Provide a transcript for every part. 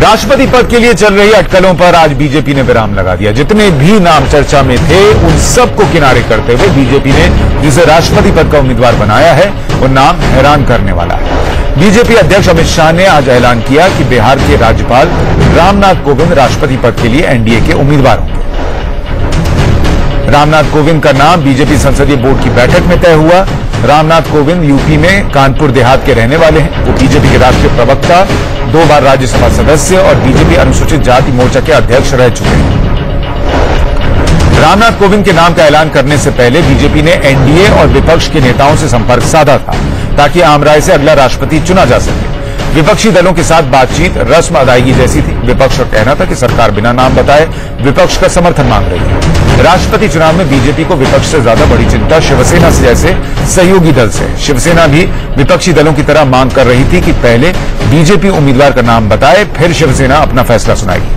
राष्ट्रपति पद के लिए चल रही अटकलों पर आज बीजेपी ने विराम लगा दिया। जितने भी नाम चर्चा में थे उन सबको किनारे करते हुए बीजेपी ने जिसे राष्ट्रपति पद का उम्मीदवार बनाया है वो नाम हैरान करने वाला है। बीजेपी अध्यक्ष अमित शाह ने आज ऐलान किया कि बिहार के राज्यपाल रामनाथ कोविंद राष्ट्रपति पद के लिए एनडीए के उम्मीदवार होंगे। रामनाथ कोविंद का नाम बीजेपी संसदीय बोर्ड की बैठक में तय हुआ। रामनाथ कोविंद यूपी में कानपुर देहात के रहने वाले हैं। वो बीजेपी के राष्ट्रीय प्रवक्ता, 2 बार राज्यसभा सदस्य और बीजेपी अनुसूचित जाति मोर्चा के अध्यक्ष रह चुके हैं। रामनाथ कोविंद के नाम का ऐलान करने से पहले बीजेपी ने एनडीए और विपक्ष के नेताओं से संपर्क साधा था ताकि आम राय से अगला राष्ट्रपति चुना जा सके। विपक्षी दलों के साथ बातचीत रस्म अदायगी जैसी थी। विपक्ष का कहना था कि सरकार बिना नाम बताए विपक्ष का समर्थन मांग रही है। राष्ट्रपति चुनाव में बीजेपी को विपक्ष से ज्यादा बड़ी चिंता शिवसेना से जैसे सहयोगी दल से। शिवसेना भी विपक्षी दलों की तरह मांग कर रही थी कि पहले बीजेपी उम्मीदवार का नाम बताए, फिर शिवसेना अपना फैसला सुनाएगी।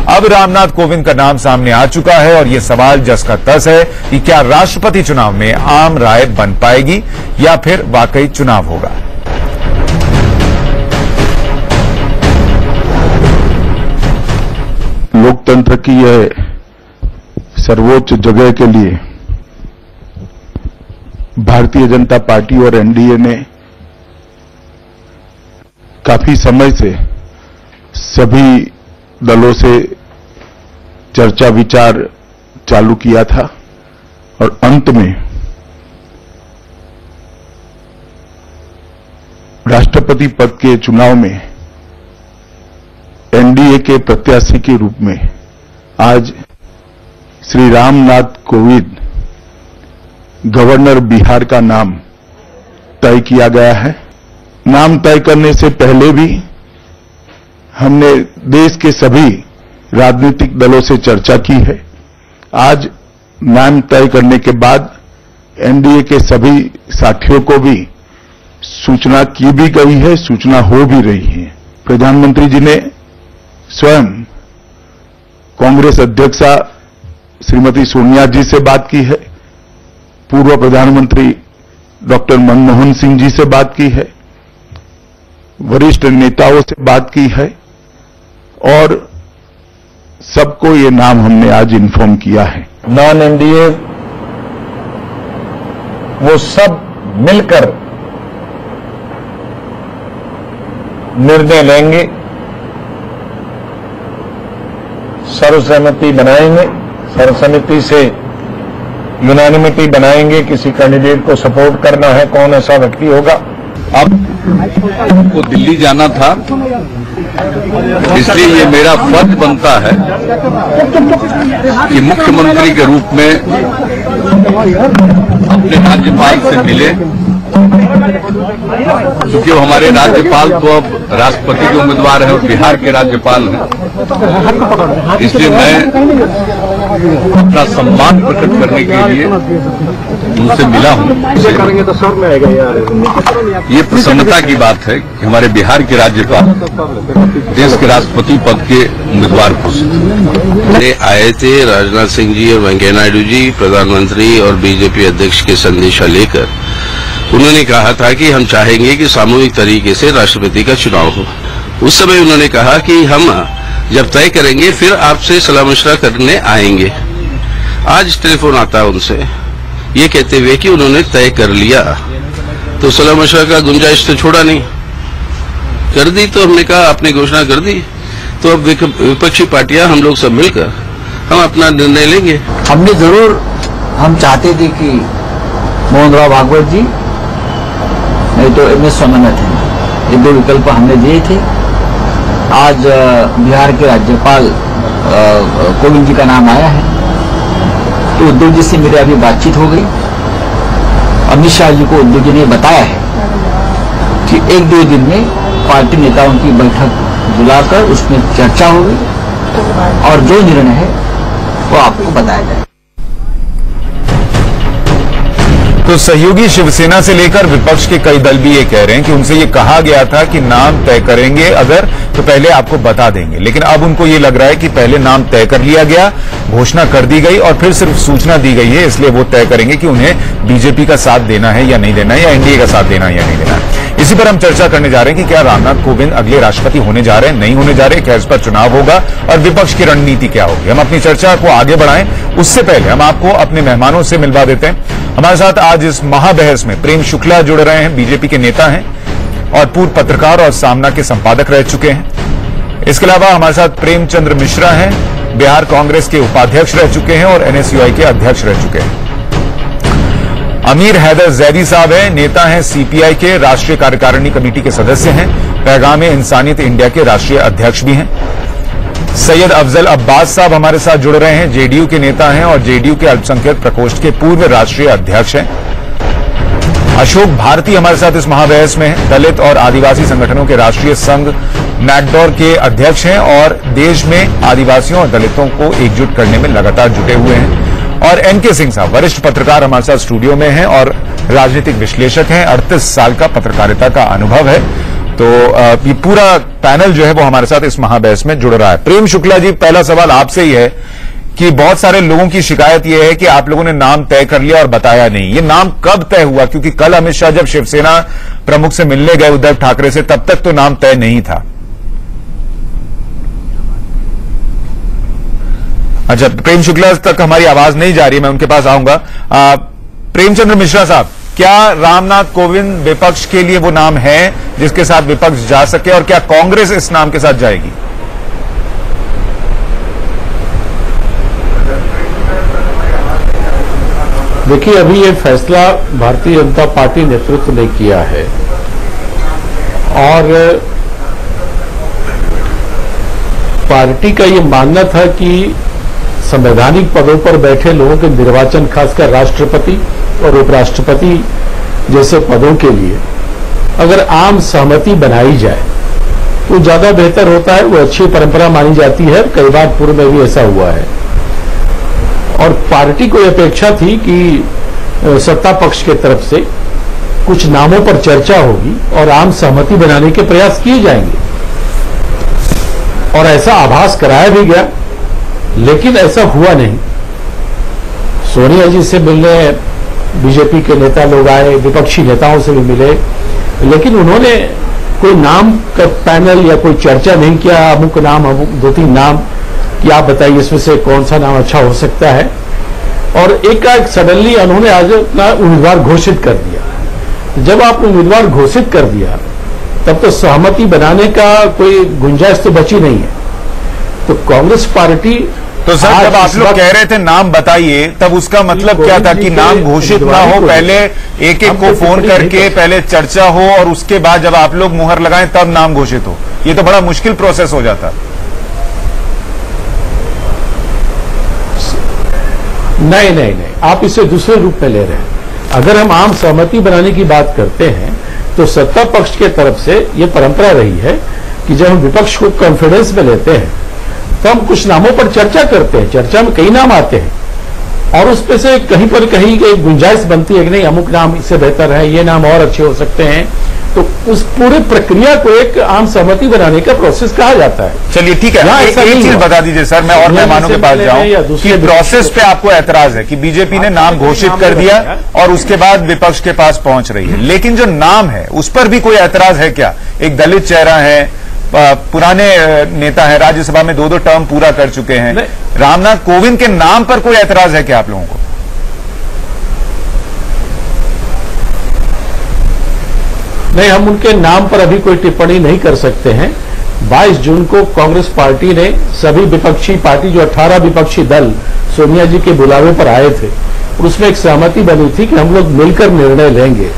अब रामनाथ कोविंद का नाम सामने आ चुका है और यह सवाल जस का तस है कि क्या राष्ट्रपति चुनाव में आम राय बन पाएगी या फिर वाकई चुनाव होगा। लोकतंत्र की यह सर्वोच्च जगह के लिए भारतीय जनता पार्टी और एनडीए ने काफी समय से सभी दलों से चर्चा विचार चालू किया था और अंत में राष्ट्रपति पद के चुनाव में एनडीए के प्रत्याशी के रूप में आज श्री रामनाथ कोविंद गवर्नर बिहार का नाम तय किया गया है। नाम तय करने से पहले भी हमने देश के सभी राजनीतिक दलों से चर्चा की है। आज नाम तय करने के बाद एनडीए के सभी साथियों को भी सूचना की भी गई है, सूचना हो भी रही है। प्रधानमंत्री जी ने स्वयं कांग्रेस अध्यक्षा श्रीमती सोनिया जी से बात की है, पूर्व प्रधानमंत्री डॉक्टर मनमोहन सिंह जी से बात की है, वरिष्ठ नेताओं से बात की है और सबको ये नाम हमने आज इन्फॉर्म किया है। नॉन एनडीए वो सब मिलकर निर्णय लेंगे, सर्वसहमति बनाएंगे, सर्वसम्मति से यूनानिमिटी बनाएंगे। किसी कैंडिडेट को सपोर्ट करना है, कौन ऐसा व्यक्ति होगा। अब को दिल्ली जाना था, इसलिए ये मेरा फर्ज बनता है कि मुख्यमंत्री के रूप में अपने राज्यपाल से मिले, क्योंकि वो हमारे राज्यपाल तो अब राष्ट्रपति के उम्मीदवार हैं और बिहार के राज्यपाल हैं। इसलिए मैं अपना सम्मान प्रकट करने के लिए उनसे मिला हूं। ये प्रसन्नता की बात है कि हमारे बिहार के राज्यपाल देश के राष्ट्रपति पद के उम्मीदवार घोषित आए थे। राजनाथ सिंह जी और वेंकैया नायडू जी प्रधानमंत्री और बीजेपी अध्यक्ष के संदेशा लेकर उन्होंने कहा था कि हम चाहेंगे कि सामूहिक तरीके से राष्ट्रपति का चुनाव हो। उस समय उन्होंने कहा कि हम जब तय करेंगे फिर आपसे सलाह मशवरा करने आएंगे। आज टेलीफोन आता है उनसे ये कहते हुए कि उन्होंने तय कर लिया, तो सलाह मशवरा का गुंजाइश तो छोड़ा नहीं, कर दी। तो हमने कहा आपने घोषणा कर दी तो अब विपक्षी पार्टियां हम लोग सब मिलकर हम अपना निर्णय लेंगे। हमने जरूर हम चाहते थे कि मोहन राव भागवत जी नहीं तो MS स्वामीनाथन, ये 2 विकल्प हमने दिए थे। आज बिहार के राज्यपाल कोविंद जी का नाम आया है, तो उद्धव जी से मेरी अभी बातचीत हो गई। अमित शाह जी को उद्धव जी ने बताया है कि 1-2 दिन में पार्टी नेताओं की बैठक बुलाकर उसमें चर्चा होगी और जो निर्णय है वो आपको बताया जाए। तो सहयोगी शिवसेना से लेकर विपक्ष के कई दल भी ये कह रहे हैं कि उनसे ये कहा गया था कि नाम तय करेंगे अगर तो पहले आपको बता देंगे, लेकिन अब उनको ये लग रहा है कि पहले नाम तय कर लिया गया, घोषणा कर दी गई और फिर सिर्फ सूचना दी गई है, इसलिए वो तय करेंगे कि उन्हें बीजेपी का साथ देना है या नहीं देना है, या एनडीए का साथ देना है या नहीं देना है। इसी पर हम चर्चा करने जा रहे हैं कि क्या रामनाथ कोविंद अगले राष्ट्रपति होने जा रहे हैं, नहीं होने जा रहे, क्या इस पर चुनाव होगा और विपक्ष की रणनीति क्या होगी। हम अपनी चर्चा को आगे बढ़ाएं उससे पहले हम आपको अपने मेहमानों से मिलवा देते हैं। हमारे साथ आज इस महाबहस में प्रेम शुक्ला जुड़ रहे हैं, बीजेपी के नेता हैं और पूर्व पत्रकार और सामना के संपादक रह चुके हैं। इसके अलावा हमारे साथ प्रेमचंद्र मिश्रा हैं, बिहार कांग्रेस के उपाध्यक्ष रह चुके हैं और एनएसयूआई के अध्यक्ष रह चुके हैं। अमीर हैदर जैदी साहब हैं, नेता हैं, सीपीआई के राष्ट्रीय कार्यकारिणी कमेटी के सदस्य हैं, पैगाम-ए इंसानियत इंडिया के राष्ट्रीय अध्यक्ष भी हैं। सैयद अफजल अब्बास साहब हमारे साथ जुड़ रहे हैं, जेडीयू के नेता हैं और जेडीयू के अल्पसंख्यक प्रकोष्ठ के पूर्व राष्ट्रीय अध्यक्ष हैं। अशोक भारती हमारे साथ इस महाबहस में हैं, दलित और आदिवासी संगठनों के राष्ट्रीय संघ नैकडोर के अध्यक्ष हैं और देश में आदिवासियों और दलितों को एकजुट करने में लगातार जुटे हुए हैं। और एनके सिंह साहब वरिष्ठ पत्रकार हमारे साथ स्टूडियो में हैं और राजनीतिक विश्लेषक हैं, 38 साल का पत्रकारिता का अनुभव है। तो ये पूरा पैनल जो है वो हमारे साथ इस महाबहस में जुड़ रहा है। प्रेम शुक्ला जी, पहला सवाल आपसे ही है कि बहुत सारे लोगों की शिकायत यह है कि आप लोगों ने नाम तय कर लिया और बताया नहीं। ये नाम कब तय हुआ? क्योंकि कल अमित शाह जब शिवसेना प्रमुख से मिलने गए उद्धव ठाकरे से, तब तक तो नाम तय नहीं था। अच्छा, प्रेम शुक्ला तक हमारी आवाज नहीं जा रही है, मैं उनके पास आऊंगा। प्रेमचंद्र मिश्रा साहब, क्या रामनाथ कोविंद विपक्ष के लिए वो नाम है जिसके साथ विपक्ष जा सके और क्या कांग्रेस इस नाम के साथ जाएगी? देखिए, अभी ये फैसला भारतीय जनता पार्टी नेतृत्व ने किया है और पार्टी का ये मानना था कि संवैधानिक पदों पर बैठे लोगों के निर्वाचन, खासकर राष्ट्रपति और उपराष्ट्रपति जैसे पदों के लिए अगर आम सहमति बनाई जाए तो ज्यादा बेहतर होता है। वो अच्छी परंपरा मानी जाती है, कई बार पूर्व में भी ऐसा हुआ है। और पार्टी को अपेक्षा थी कि सत्ता पक्ष के तरफ से कुछ नामों पर चर्चा होगी और आम सहमति बनाने के प्रयास किए जाएंगे और ऐसा आभास कराया भी गया, लेकिन ऐसा हुआ नहीं। सोनिया जी से मिलने बीजेपी के नेता लोग आए, विपक्षी नेताओं से भी मिले, लेकिन उन्होंने कोई नाम का पैनल या कोई चर्चा नहीं किया। अमुक नाम, अमुक 2-3 नाम कि आप बताइए इसमें से कौन सा नाम अच्छा हो सकता है। और एक सडनली उन्होंने आज अपना उम्मीदवार घोषित कर दिया। जब आपने उम्मीदवार घोषित कर दिया तब तो सहमति बनाने का कोई गुंजाइश तो बची नहीं है। तो कांग्रेस पार्टी, तो सर जब आप लोग कह रहे थे नाम बताइए, तब उसका मतलब क्या था कि नाम घोषित ना हो, पहले एक एक को फोन करके पहले चर्चा हो और उसके बाद जब आप लोग मुहर लगाएं तब नाम घोषित हो? ये तो बड़ा मुश्किल प्रोसेस हो जाता। नहीं नहीं नहीं, आप इसे दूसरे रूप में ले रहे हैं। अगर हम आम सहमति बनाने की बात करते हैं तो सत्ता पक्ष के तरफ से ये परंपरा रही है कि जब हम विपक्ष को कॉन्फिडेंस में लेते हैं तो हम कुछ नामों पर चर्चा करते हैं। चर्चा में कई नाम आते हैं और उसमें से कहीं पर कहीं एक गुंजाइश बनती है कि नहीं, अमुक नाम इससे बेहतर है, ये नाम और अच्छे हो सकते हैं। तो उस पूरे प्रक्रिया को एक आम सहमति बनाने का प्रोसेस कहा जाता है। चलिए ठीक है, एक चीज बता दीजिए सर, मैं और मेहमानों के पास जाऊं कि प्रोसेस पे आपको ऐतराज है कि बीजेपी ने नाम घोषित कर दिया और उसके बाद विपक्ष के पास पहुंच रही है, लेकिन जो नाम है उस पर भी कोई ऐतराज है क्या? एक दलित चेहरा है, पुराने नेता है, राज्यसभा में 2-2 टर्म पूरा कर चुके हैं, रामनाथ कोविंद के नाम पर कोई ऐतराज है क्या आप लोगों को? नहीं, हम उनके नाम पर अभी कोई टिप्पणी नहीं कर सकते हैं। 22 जून को कांग्रेस पार्टी ने सभी विपक्षी पार्टी, जो 18 विपक्षी दल सोनिया जी के बुलावे पर आए थे, उसमें एक सहमति बनी थी कि हम लोग मिलकर निर्णय लेंगे।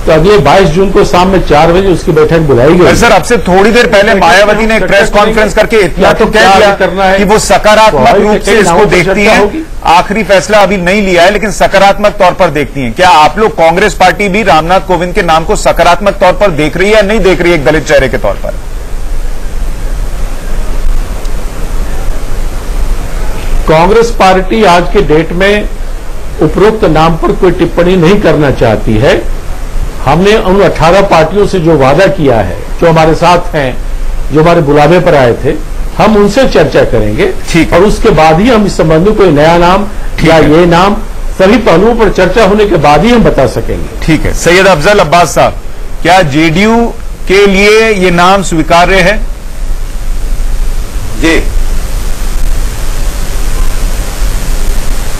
तो अगले 22 जून को शाम में 4 बजे उसकी बैठक बुलाई गई। सर, अब से थोड़ी देर पहले मायावती ने एक प्रेस कॉन्फ्रेंस करके इतना तो कह दिया कि वो सकारात्मक रूप से इसको देखती हैं। आखिरी फैसला अभी नहीं लिया है लेकिन सकारात्मक तौर पर देखती हैं। क्या आप लोग कांग्रेस पार्टी भी रामनाथ कोविंद के नाम को सकारात्मक तौर पर देख रही है या नहीं देख रही है एक दलित चेहरे के तौर पर? कांग्रेस पार्टी आज के डेट में उपरोक्त नाम पर कोई टिप्पणी नहीं करना चाहती है। हमने उन 18 पार्टियों से जो वादा किया है, जो हमारे साथ हैं, जो हमारे बुलावे पर आए थे, हम उनसे चर्चा करेंगे और उसके बाद ही हम इस संबंध में कोई नया नाम या ये नाम, सभी पहलुओं पर चर्चा होने के बाद ही हम बता सकेंगे। ठीक है। सैयद अफजल अब्बास साहब, क्या जेडीयू के लिए ये नाम स्वीकार्य है? जी,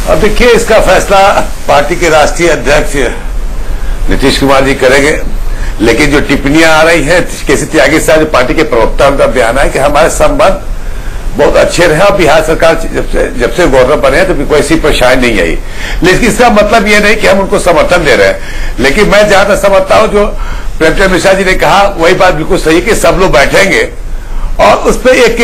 अब देखिए, इसका फैसला पार्टी के राष्ट्रीय अध्यक्ष नीतीश कुमार जी करेंगे। लेकिन जो टिप्पणियां आ रही हैं, केसी त्यागी साहब जो पार्टी के प्रवक्ता, उनका बयान है कि हमारे संबंध बहुत अच्छे रहे और बिहार सरकार जब से गवर्नर बने हैं तो कोई ऐसी परेशानी नहीं आई। लेकिन इसका मतलब ये नहीं कि हम उनको समर्थन दे रहे हैं। लेकिन मैं जहां तक समझता हूं, जो प्रेमचंद मिश्रा जी ने कहा वही बात बिल्कुल सही कि सब लोग बैठेंगे और उस पर एक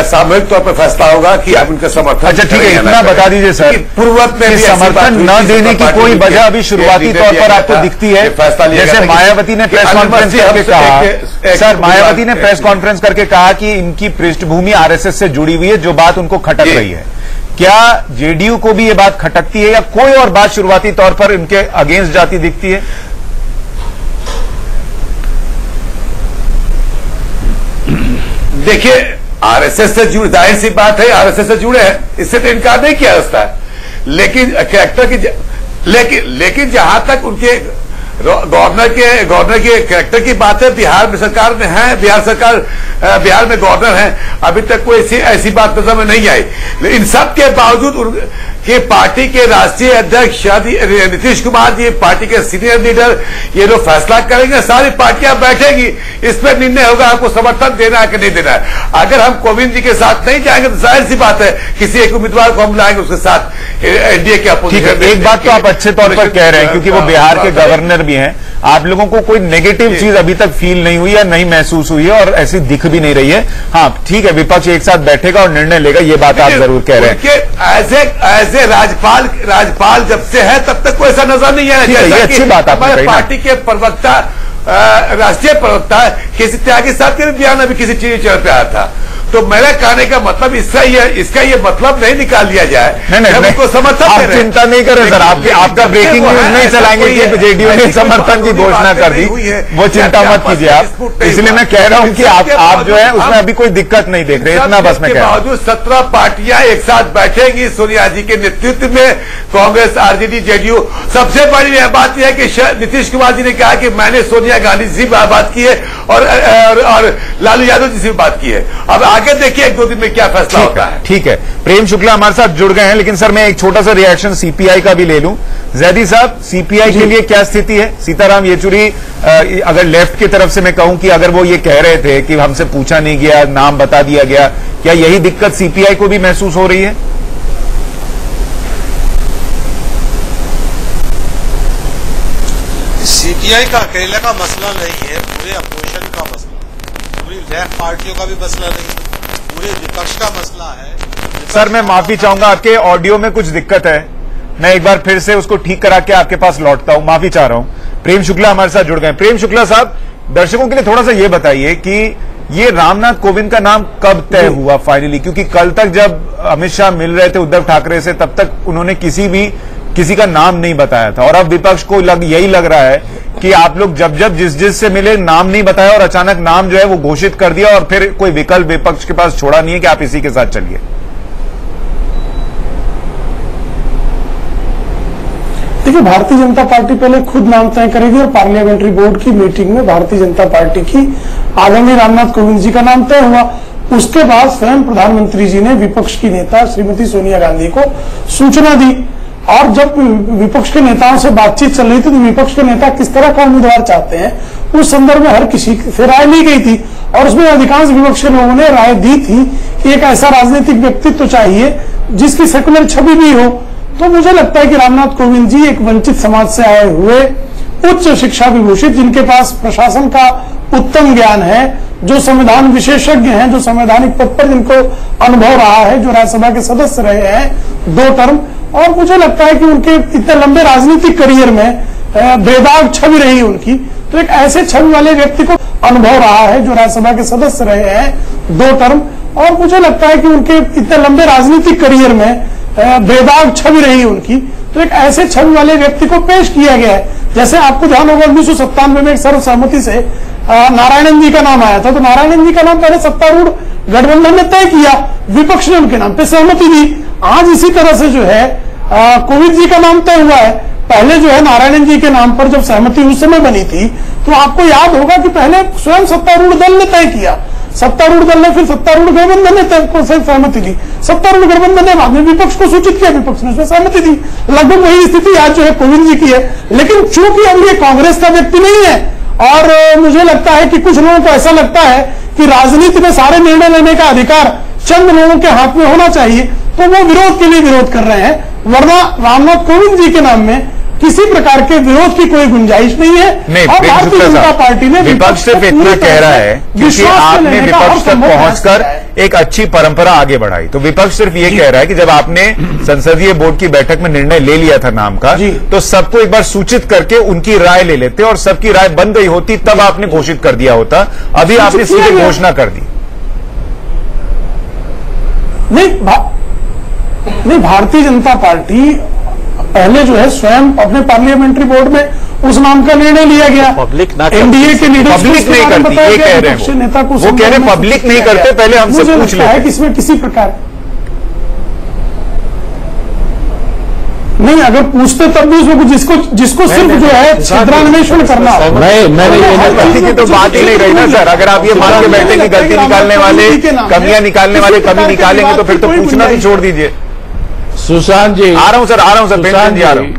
सामूहिक तौर पर फैसला होगा कि आप उनका समर्थन। अच्छा, ठीक है, इतना बता दीजिए सर, पूर्ववत में भी समर्थन न देने की कोई वजह अभी शुरुआती तौर पर आपको दिखती है? जैसे मायावती ने प्रेस कॉन्फ्रेंस करके कहा, सर मायावती ने प्रेस कॉन्फ्रेंस करके कहा कि इनकी पृष्ठभूमि आरएसएस से जुड़ी हुई है, जो बात उनको खटक रही है। क्या जेडीयू को भी ये बात खटकती है या कोई और बात शुरुआती तौर पर इनके अगेंस्ट जाती दिखती है? देखिए, आरएसएस से जुड़े, जाहिर सी बात है आरएसएस से जुड़े हैं, इससे तो इनकार नहीं किया जाता है। लेकिन कैरेक्टर की लेकिन जहां तक उनके गवर्नर के कैरेक्टर की बात है, बिहार में सरकार में है, बिहार में गवर्नर है, अभी तक कोई ऐसी बात नजर में नहीं आई। इन सब के बावजूद कि पार्टी के राष्ट्रीय अध्यक्ष नीतीश कुमार जी, पार्टी के सीनियर लीडर, ये लोग फैसला करेंगे, सारी पार्टियां बैठेंगी, इस पर निर्णय होगा आपको समर्थन देना है कि नहीं देना है। अगर हम कोविंद जी के साथ नहीं जाएंगे तो जाहिर सी बात है किसी एक उम्मीदवार को हम लाएंगे उसके साथ एनडीए के अपोजिशन। एक बात तो आप अच्छे तौर पर कह रहे हैं क्योंकि वो बिहार के गवर्नर भी हैं। आप लोगों को कोई नेगेटिव चीज अभी तक फील नहीं हुई या नहीं महसूस हुई है और ऐसी दिख भी नहीं रही है। हाँ ठीक है, विपक्ष एक साथ बैठेगा और निर्णय लेगा, ये बात आप जरूर कह रहे हैं। एज ए राज्यपाल जब से है तब तक कोई ऐसा नजर नहीं आया। ये अच्छी बात आपने कही। पार्टी के प्रवक्ता, राष्ट्रीय प्रवक्ता केसी त्यागी साहब के बयान अभी किसी चैनल पे आया था। तो मेरा कहने का मतलब इसका ये मतलब नहीं निकाल लिया जाए। नहीं, समर्थन आप चिंता नहीं करें सर, आपका ब्रेकिंग न्यूज नहीं चलाएंगे कि जेडीयू ने समर्थन की घोषणा कर दी, वो चिंता मत कीजिए आप। इसलिए मैं कह रहा हूं कि आप जो है उसमें अभी कोई दिक्कत नहीं देख रहे, इतना बस मैं कह रहा हूं। 17 पार्टियां एक साथ बैठेंगी सोनिया जी के नेतृत्व में, कांग्रेस, आरजेडी, जेडीयू। सबसे बड़ी बात यह है कि नीतीश कुमार जी ने कहा कि मैंने सोनिया गांधी जी से बात की है और लालू यादव जी से बात की है। अब आगे देखिए 1-2 दिन में क्या फैसला होता है। ठीक है, प्रेम शुक्ला हमारे साथ जुड़ गए हैं, लेकिन सर मैं एक छोटा सा रिएक्शन सीपीआई का भी ले लूं। जैदी साहब, सीपीआई के लिए क्या स्थिति है? सीताराम येचुरी, अगर लेफ्ट की तरफ से मैं कहूं कि अगर वो ये कह रहे थे कि हमसे पूछा नहीं गया, नाम बता दिया गया, क्या यही दिक्कत सीपीआई को भी महसूस हो रही है? सीपीआई का अकेले का मसला नहीं है, पूरे अपोजिशन का मसला, पूरी लेफ्ट पार्टियों का भी मसला नहीं है, पूरे विपक्ष का मसला है। सर मैं माफी चाहूंगा, आपके ऑडियो में कुछ दिक्कत है, मैं एक बार फिर से उसको ठीक करा के आपके पास लौटता हूं, माफी चाह रहा हूं। प्रेम शुक्ला हमारे साथ जुड़ गए। प्रेम शुक्ला साहब, दर्शकों के लिए थोड़ा सा ये बताइए कि ये रामनाथ कोविंद का नाम कब तय हुआ फाइनली? क्योंकि कल तक जब अमित शाह मिल रहे थे उद्धव ठाकरे से, तब तक उन्होंने किसी का नाम नहीं बताया था, और अब विपक्ष को यही लग रहा है कि आप लोग जब जिस से मिले नाम नहीं बताया और अचानक नाम जो है वो घोषित कर दिया और फिर कोई विकल्प विपक्ष के पास छोड़ा नहीं है कि आप इसी के साथ चलिए। देखिए, भारतीय जनता पार्टी पहले खुद नाम तय करेगी और पार्लियामेंट्री बोर्ड की मीटिंग में भारतीय जनता पार्टी की आदरणीय रामनाथ कोविंद जी का नाम तय हुआ। उसके बाद स्वयं प्रधानमंत्री जी ने विपक्ष की नेता श्रीमती सोनिया गांधी को सूचना दी, और जब विपक्ष के नेताओं से बातचीत चल रही थी तो विपक्ष के नेता किस तरह का उम्मीदवार चाहते हैं उस संदर्भ में हर किसी से राय ली गई थी, और उसमें अधिकांश विपक्ष के लोगों ने राय दी थी कि एक ऐसा राजनीतिक व्यक्तित्व चाहिए जिसकी सेकुलर छवि भी हो। तो मुझे लगता है कि रामनाथ कोविंद जी एक वंचित समाज से आए हुए उच्च शिक्षा विभूषित, जिनके पास प्रशासन का उत्तम ज्ञान है, जो संविधान विशेषज्ञ हैं, जो संवैधानिक पद पर जिनको अनुभव रहा है, जो राज्यसभा के सदस्य रहे हैं 2 टर्म, और मुझे लगता है कि उनके इतने लंबे राजनीतिक करियर में बेदाग छवि रही उनकी, तो एक ऐसे छवि वाले व्यक्ति को अनुभव रहा है, जो राज्यसभा के सदस्य रहे हैं 2 टर्म, और मुझे लगता है कि उनके इतने लंबे राजनीतिक करियर में बेदाग छवि रही उनकी, तो एक ऐसे छवि वाले व्यक्ति को पेश किया गया है। जैसे आपको ध्यान होगा 1997 में एक सर्वसम्मति से नारायणन जी का नाम आया था, तो नारायणन जी का नाम पहले सत्तारूढ़ गठबंधन ने तय किया, विपक्ष ने उनके नाम पे सहमति दी। आज इसी तरह से जो है कोविंद जी का नाम तय हुआ है। पहले जो है नारायणन जी के नाम पर जब सहमति उस समय बनी थी, तो आपको याद होगा कि पहले स्वयं सत्तारूढ़ दल ने तय किया, सत्तारूढ़ दल ने फिर सत्तारूढ़ गठबंधन ने सहमति दी, सत्तारूढ़ गठबंधन ने बाद में विपक्ष को सूचित किया, विपक्ष ने उसमें सहमति दी। लगभग वही स्थिति आज जो है कोविंद जी की है। लेकिन चूंकि अब ये कांग्रेस का व्यक्ति नहीं है, और मुझे लगता है कि कुछ लोगों को ऐसा लगता है कि राजनीति में सारे निर्णय लेने का अधिकार चंद लोगों के हाथ में होना चाहिए, तो वो विरोध के लिए विरोध कर रहे हैं। वरना रामनाथ कोविंद जी के नाम में किसी प्रकार के विरोध की कोई गुंजाइश नहीं है। नहीं, और भारतीय जनता पार्टी ने विपक्ष सिर्फ इतना कह रहा है क्योंकि आपने विपक्ष तक पहुंचकर एक अच्छी परंपरा आगे बढ़ाई। तो विपक्ष सिर्फ ये कह रहा है कि जब आपने संसदीय बोर्ड की बैठक में निर्णय ले लिया था नाम का, तो सबको एक बार सूचित करके उनकी राय ले लेते और सबकी राय बन गई होती, तब आपने घोषित कर दिया होता। अभी आपने सीधे घोषणा कर दी। नहीं, भारतीय जनता पार्टी पहले जो है स्वयं अपने पार्लियामेंट्री बोर्ड में उस नाम का निर्णय लिया गया। पब्लिक एनडीए के लीडर पब्लिक नहीं करती, ये कह रहे हैं नेता को वो कह रहे हैं पब्लिक नहीं करते, पहले हमसे पूछ लेते हैं कि इसमें किसी प्रकार नहीं, अगर पूछते तब भी उसमें जिसको सिर्फ जो है छिद्रान्वेषण करना। गलती की तो बात ही नहीं रही ना सर। अगर आप ये मान के बैठे कि गलती निकालने वाले, कमियां निकालने वाले कमी निकालेंगे, तो फिर तो पूछना भी छोड़ दीजिए। सुशांत जी, आ रहा हूं सर, सुशांत जी, आ रहा हूं।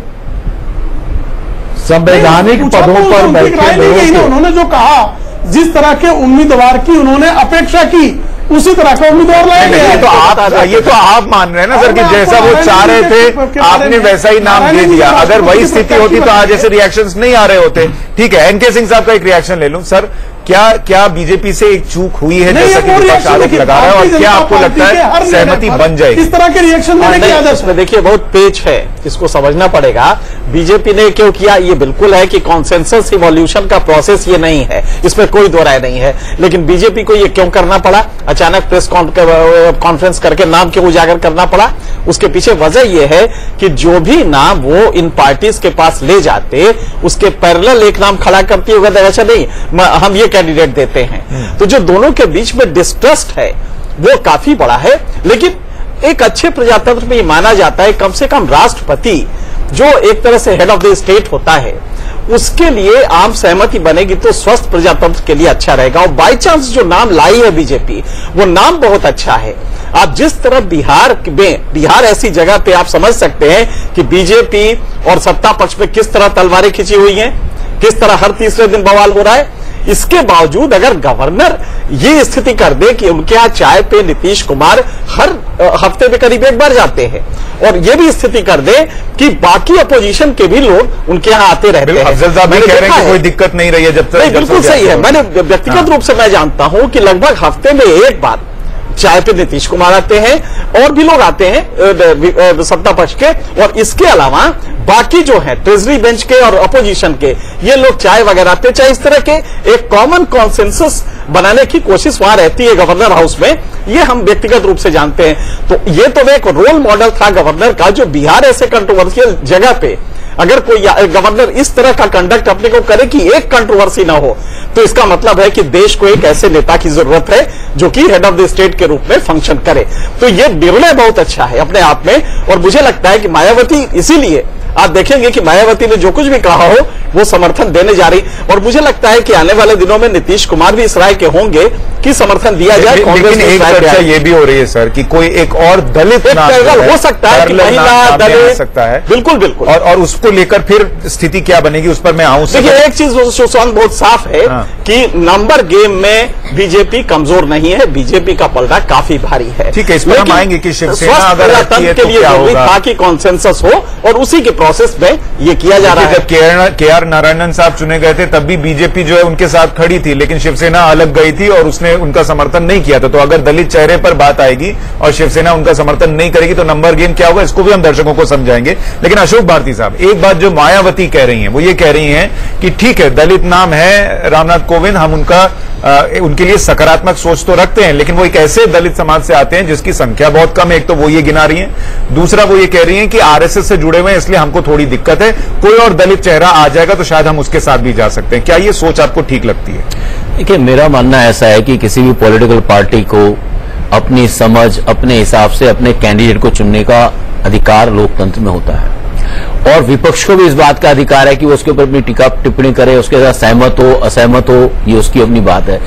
संवैधानिक पदों पर बैठे लोगों, उन्होंने जो कहा, जिस तरह के उम्मीदवार की उन्होंने अपेक्षा की, उसी तरह का उम्मीदवार लाया गया। ये तो आप मान रहे हैं ना सर कि जैसा वो चाह रहे थे आपने वैसा ही नाम दे दिया। अगर वही स्थिति होती तो आज ऐसे रिएक्शंस नहीं आ रहे होते। ठीक है, एनके सिंह साहब का एक रिएक्शन ले लूं सर। क्या बीजेपी से एक चूक हुई है जैसा कि विपक्ष आरोप लगा रहा है, और क्या आपको लगता है सहमति बन जाएगी? इस तरह के रिएक्शन देने की आदत इसमें देखिए बहुत पेच है, इसको समझना पड़ेगा। बीजेपी ने क्यों किया, ये बिल्कुल है कि कॉन्सेंसस इवोल्यूशन का प्रोसेस ये नहीं है, इसमें कोई दो राय नहीं है। लेकिन बीजेपी को ये क्यों करना पड़ा, अचानक प्रेस कॉन्फ्रेंस करके नाम क्यों उजागर करना पड़ा? उसके पीछे वजह यह है कि जो भी नाम वो इन पार्टीज के पास ले जाते, उसके पैरेलल एक नाम खड़ा करती होगा, अच्छा नहीं हम ये कैंडिडेट देते हैं। तो जो दोनों के बीच में डिस्ट्रस्ट है वो काफी बड़ा है। लेकिन एक अच्छे प्रजातंत्र में ये माना जाता है कम से कम राष्ट्रपति जो एक तरह से हेड ऑफ द स्टेट होता है, उसके लिए आम सहमति बनेगी तो स्वस्थ प्रजातंत्र के लिए अच्छा रहेगा। और बाई चांस जो नाम लाई है बीजेपी, वो नाम बहुत अच्छा है। आप जिस तरह बिहार ऐसी जगह पे आप समझ सकते हैं कि बीजेपी और सत्ता पक्ष में किस तरह तलवारें खिंची हुई हैं, किस तरह हर तीसरे दिन बवाल हो रहा है। इसके बावजूद अगर गवर्नर ये स्थिति कर दे कि उनके यहाँ चाय पे नीतीश कुमार हर हफ्ते में करीब एक बार जाते हैं, और ये भी स्थिति कर दे कि बाकी अपोजिशन के भी लोग उनके यहाँ आते रहते हैं। अफजल साहब भी कह रहे हैं कि कोई दिक्कत नहीं रही है जब तक। बिल्कुल सही है। मैंने व्यक्तिगत रूप से मैं जानता हूं कि लगभग हफ्ते में एक बार चाय पे नीतीश कुमार आते हैं और भी लोग आते हैं सत्ता पक्ष के, और इसके अलावा बाकी जो है ट्रेजरी बेंच के और अपोजिशन के ये लोग चाय वगैरह आते हैं। चाहे इस तरह के एक कॉमन कॉन्सेंसस बनाने की कोशिश वहां रहती है गवर्नर हाउस में, ये हम व्यक्तिगत रूप से जानते हैं। तो ये तो एक रोल मॉडल था गवर्नर का, जो बिहार ऐसे कंट्रोवर्शियल जगह पे अगर कोई गवर्नर इस तरह का कंडक्ट अपने को करे कि एक कंट्रोवर्सी ना हो, तो इसका मतलब है कि देश को एक ऐसे नेता की जरूरत है जो कि हेड ऑफ द स्टेट के रूप में फंक्शन करे। तो ये निर्णय बहुत अच्छा है अपने आप में, और मुझे लगता है कि मायावती, इसीलिए आप देखेंगे कि मायावती ने जो कुछ भी कहा हो वो समर्थन देने जा रही, और मुझे लगता है कि आने वाले दिनों में नीतीश कुमार भी इस राय के होंगे कि समर्थन दिया जाए। लेकिन एक चर्चा ये भी हो रही है सर कि कोई एक और दलित हो सकता है, दलित सकता है। बिल्कुल बिल्कुल। और उसको लेकर फिर स्थिति क्या बनेगी उस पर मैं आऊं। देखिए एक चीज सुशांत बहुत साफ है कि नंबर गेम में बीजेपी कमजोर नहीं है, बीजेपी का पलड़ा काफी भारी है। ठीक है, इस पर हम आएंगे कि शिवसेना अगर के लिए जरूरी था कि कॉन्सेंसस हो, और उसी के प्रोसेस में ये किया जा रहा है। जब के आर नारायणन साहब चुने गए थे तब भी बीजेपी जो है उनके साथ खड़ी थी, लेकिन शिवसेना अलग गई थी और उसने उनका समर्थन नहीं किया था। तो अगर दलित चेहरे पर बात आएगी और शिवसेना उनका समर्थन नहीं करेगी तो नंबर गेम क्या होगा, इसको भी हम दर्शकों को समझाएंगे। लेकिन अशोक भारती साहब, एक बात जो मायावती कह रही हैं वो ये कह रही हैं कि ठीक है दलित नाम है रामनाथ कोविंद, हम उनके लिए सकारात्मक सोच तो रखते हैं, लेकिन वो एक ऐसे दलित समाज से आते हैं जिसकी संख्या बहुत कम है। एक तो वो ये गिना रही हैं, दूसरा वो ये कह रही हैं कि आरएसएस से जुड़े हुए हैं इसलिए हमको थोड़ी दिक्कत है, कोई और दलित चेहरा आ जाएगा तो शायद हम उसके साथ भी जा सकते हैं। क्या ये सोच आपको ठीक लगती है? देखिए, मेरा मानना ऐसा है कि किसी भी पॉलिटिकल पार्टी को अपनी समझ, अपने हिसाब से अपने कैंडिडेट को चुनने का अधिकार लोकतंत्र में होता है और विपक्ष को भी इस बात का अधिकार है कि वो उसके ऊपर अपनी टीका टिप्पणी करे, उसके साथ सहमत हो असहमत हो, ये उसकी अपनी बात है।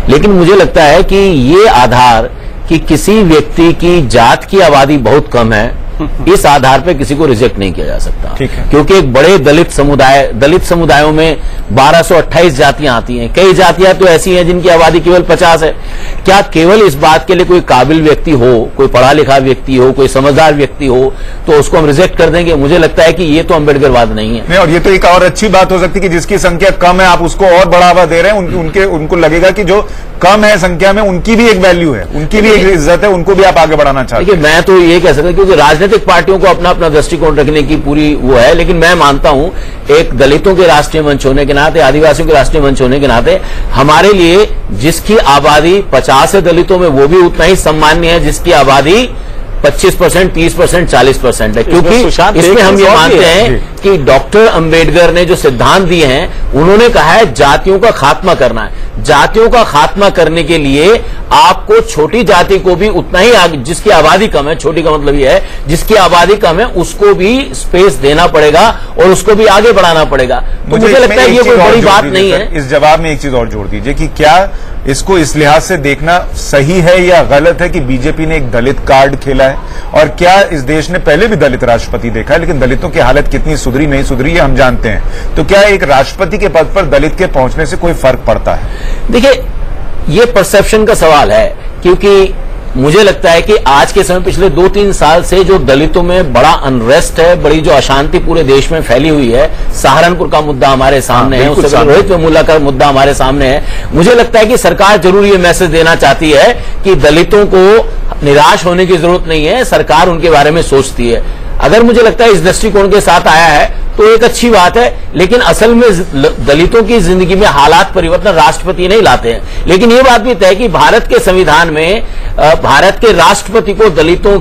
लेकिन मुझे लगता है कि ये आधार कि किसी व्यक्ति की जात की आबादी बहुत कम है, इस आधार पे किसी को रिजेक्ट नहीं किया जा सकता, क्योंकि एक बड़े दलित समुदायों में 1228 जातियां आती हैं। कई जातियां तो ऐसी हैं जिनकी आबादी केवल 50 है। क्या केवल इस बात के लिए कोई काबिल व्यक्ति हो, कोई पढ़ा लिखा व्यक्ति हो, कोई समझदार व्यक्ति हो तो उसको हम रिजेक्ट कर देंगे? मुझे लगता है कि ये तो अम्बेडकरवाद नहीं है। और ये तो एक और अच्छी बात हो सकती है कि जिसकी संख्या कम है आप उसको और बढ़ावा दे रहे हैं, उनको लगेगा कि जो कम है संख्या में उनकी भी एक वैल्यू है, उनकी भी एक इज्जत है, उनको भी आप आगे बढ़ाना चाहते हैं। देखिए, मैं तो ये कह सकता हूं क्योंकि राजनीतिक पार्टियों को अपना अपना दृष्टिकोण रखने की पूरी वो है, लेकिन मैं मानता हूं एक दलितों के राष्ट्रीय मंच होने के नाते, आदिवासियों के राष्ट्रीय मंच होने के नाते हमारे लिए जिसकी आबादी 50 है दलितों में, वो भी उतना ही सम्मान्य है जिसकी आबादी 25%, 30%, 40% है। क्योंकि इसमें हम ये मानते हैं कि डॉक्टर अंबेडकर ने जो सिद्धांत दिए हैं, उन्होंने कहा है जातियों का खात्मा करना है। जातियों का खात्मा करने के लिए आपको छोटी जाति को भी उतना ही आगे, जिसकी आबादी कम है, छोटी का मतलब ये है जिसकी आबादी कम है, उसको भी स्पेस देना पड़ेगा और उसको भी आगे बढ़ाना पड़ेगा। तो मुझे लगता है ये कोई बड़ी बात नहीं है। इस जवाब में एक चीज और जोड़ दीजिए कि क्या इसको इस लिहाज से देखना सही है या गलत है कि बीजेपी ने एक दलित कार्ड खेला है, और क्या इस देश ने पहले भी दलित राष्ट्रपति देखा है, लेकिन दलितों की हालत कितनी सुधरी नहीं सुधरी ये हम जानते हैं। तो क्या एक राष्ट्रपति के पद पर दलित के पहुंचने से कोई फर्क पड़ता है? देखिए, ये परसेप्शन का सवाल है, क्योंकि मुझे लगता है कि आज के समय पिछले 2-3 साल से जो दलितों में बड़ा अनरेस्ट है, बड़ी जो अशांति पूरे देश में फैली हुई है, सहारनपुर का मुद्दा हमारे सामने है, उससे रोहित वेमुला का मुद्दा हमारे सामने है। मुझे लगता है कि सरकार जरूर ये मैसेज देना चाहती है कि दलितों को निराश होने की जरूरत नहीं है, सरकार उनके बारे में सोचती है। अगर मुझे लगता है इस दृष्टिकोण के साथ आया है तो एक अच्छी बात है, लेकिन असल में दलितों की जिंदगी में हालात परिवर्तन राष्ट्रपति नहीं लाते हैं। लेकिन ये बात भी तय कि भारत के संविधान में भारत के राष्ट्रपति को दलितों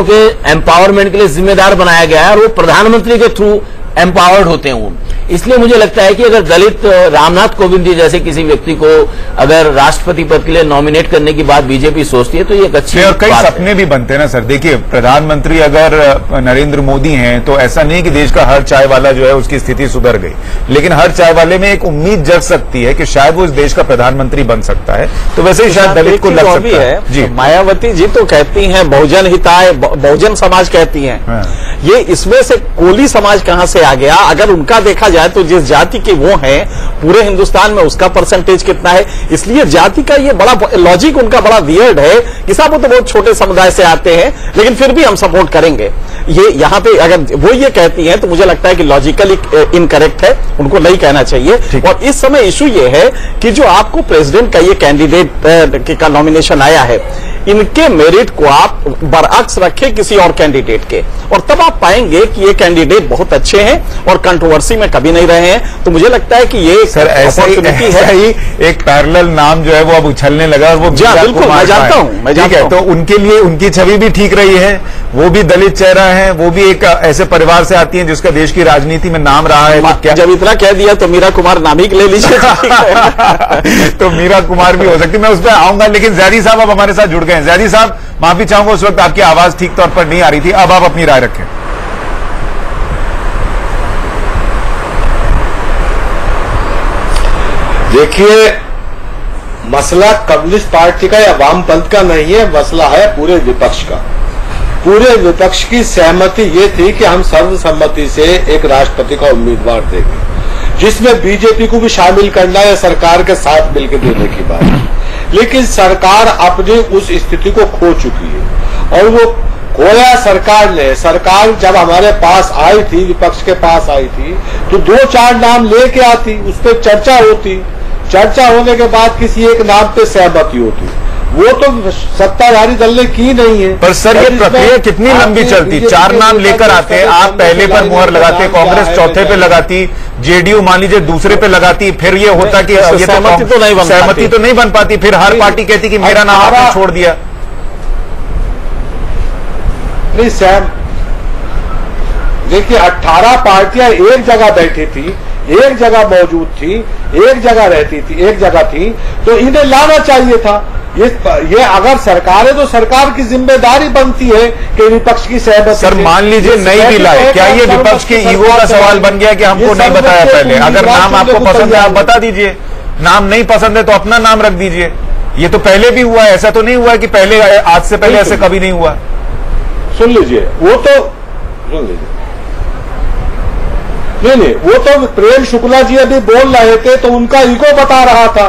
के एम्पावरमेंट के लिए जिम्मेदार बनाया गया है और वो प्रधानमंत्री के थ्रू एम्पावर्ड होते हैं वो। इसलिए मुझे लगता है कि अगर दलित रामनाथ कोविंद जी जैसे किसी व्यक्ति को अगर राष्ट्रपति पद के लिए नॉमिनेट करने की बात बीजेपी सोचती है तो ये एक अच्छी बात है। कई सपने भी बनते हैं ना सर। देखिए, प्रधानमंत्री अगर नरेंद्र मोदी हैं तो ऐसा नहीं कि देश का हर चाय वाला जो है उसकी स्थिति सुधर गई, लेकिन हर चाय वाले में एक उम्मीद जग सकती है कि शायद वो इस देश का प्रधानमंत्री बन सकता है। तो वैसे ही शायद दलित को लग सकता है। जी, मायावती जी तो कहती हैं बहुजन हिताय, बहुजन समाज कहती हैं। ये इसमें से कोली समाज कहां से आ गया? अगर उनका देखा जाए तो जिस जाति के वो हैं पूरे हिंदुस्तान में उसका परसेंटेज कितना है? इसलिए जाति का ये बड़ा लॉजिक उनका बड़ा वियर्ड है कि साहब वो तो बहुत छोटे समुदाय से आते हैं लेकिन फिर भी हम सपोर्ट करेंगे। ये यहाँ पे अगर वो ये कहती हैं तो मुझे लगता है कि लॉजिकली इनकरेक्ट है, उनको नहीं कहना चाहिए। और इस समय इशू ये है कि जो आपको प्रेसिडेंट का ये कैंडिडेट का नॉमिनेशन आया है, इनके मेरिट को आप बरअक्स रखें किसी और कैंडिडेट के, और तब आप पाएंगे कि ये कैंडिडेट बहुत अच्छे हैं और कंट्रोवर्सी में कभी नहीं रहे हैं। तो मुझे लगता है कि ये सर अपॉर्चुनिटी है। एक पैरेलल नाम जो है वो अब उछलने लगा और वो बिल्कुल मैं जानता हूं। ठीक है, तो उनके लिए उनकी छवि भी ठीक रही है, वो भी दलित चेहरा है, वो भी एक ऐसे परिवार से आती है जिसका देश की राजनीति में नाम रहा है। तो क्या जब इतना कह दिया तो मीरा कुमार नामिक ले लीजिए। तो मीरा कुमार भी हो सकती है, मैं उस पर आऊंगा। लेकिन जैदी साहब अब हमारे साथ जुड़ गए हैं। जैदी साहब, माफी चाहूंगा उस वक्त आपकी आवाज ठीक तौर पर नहीं आ रही थी, अब आप अपनी राय रखें। देखिए, मसला कम्युनिस्ट पार्टी का या वामपंथ का नहीं है, मसला है पूरे विपक्ष का। पूरे विपक्ष की सहमति ये थी कि हम सर्वसम्मति से एक राष्ट्रपति का उम्मीदवार देंगे, जिसमें बीजेपी को भी शामिल करना या सरकार के साथ मिलकर देने की बात। लेकिन सरकार अपनी उस स्थिति को खो चुकी है और वो होया सरकार ने, सरकार जब हमारे पास आई थी, विपक्ष के पास आई थी, तो 2-4 नाम लेके आती, उस पर चर्चा होती, चर्चा होने के बाद किसी एक नाम पे सहमति होती। वो तो सत्ताधारी दल ने की नहीं है। पर सर, ये प्रक्रिया कितनी लंबी चलती? 4 नाम लेकर आते, आप पहले पर मुहर लगाते, कांग्रेस चौथे पे लगाती, जेडीयू मान लीजिए दूसरे पे लगाती, फिर ये होता कि ये सहमति तो नहीं बन पाती, फिर हर पार्टी कहती कि मेरा नाम आपने छोड़ दिया। नहीं सैम, देखिए 18 पार्टियां एक जगह बैठी थी, एक जगह मौजूद थी, एक जगह रहती थी, एक जगह थी, तो इन्हें लाना चाहिए था। ये अगर सरकार है तो सरकार की जिम्मेदारी बनती है कि विपक्ष की सहमति। सर मान लीजिए नहीं भी लाए, क्या ये विपक्ष के ईगो का सवाल बन गया कि हमको नहीं बताया पहले? अगर नाम आपको पसंद है आप बता दीजिए, नाम नहीं पसंद है तो अपना नाम रख दीजिए। ये तो पहले भी हुआ है, ऐसा तो नहीं हुआ कि पहले, आज से पहले ऐसे कभी नहीं हुआ। सुन लीजिए, वो तो सुन लीजिए, नहीं, वो तो प्रेम शुक्ला जी अभी बोल रहे थे तो उनका ईगो बता रहा था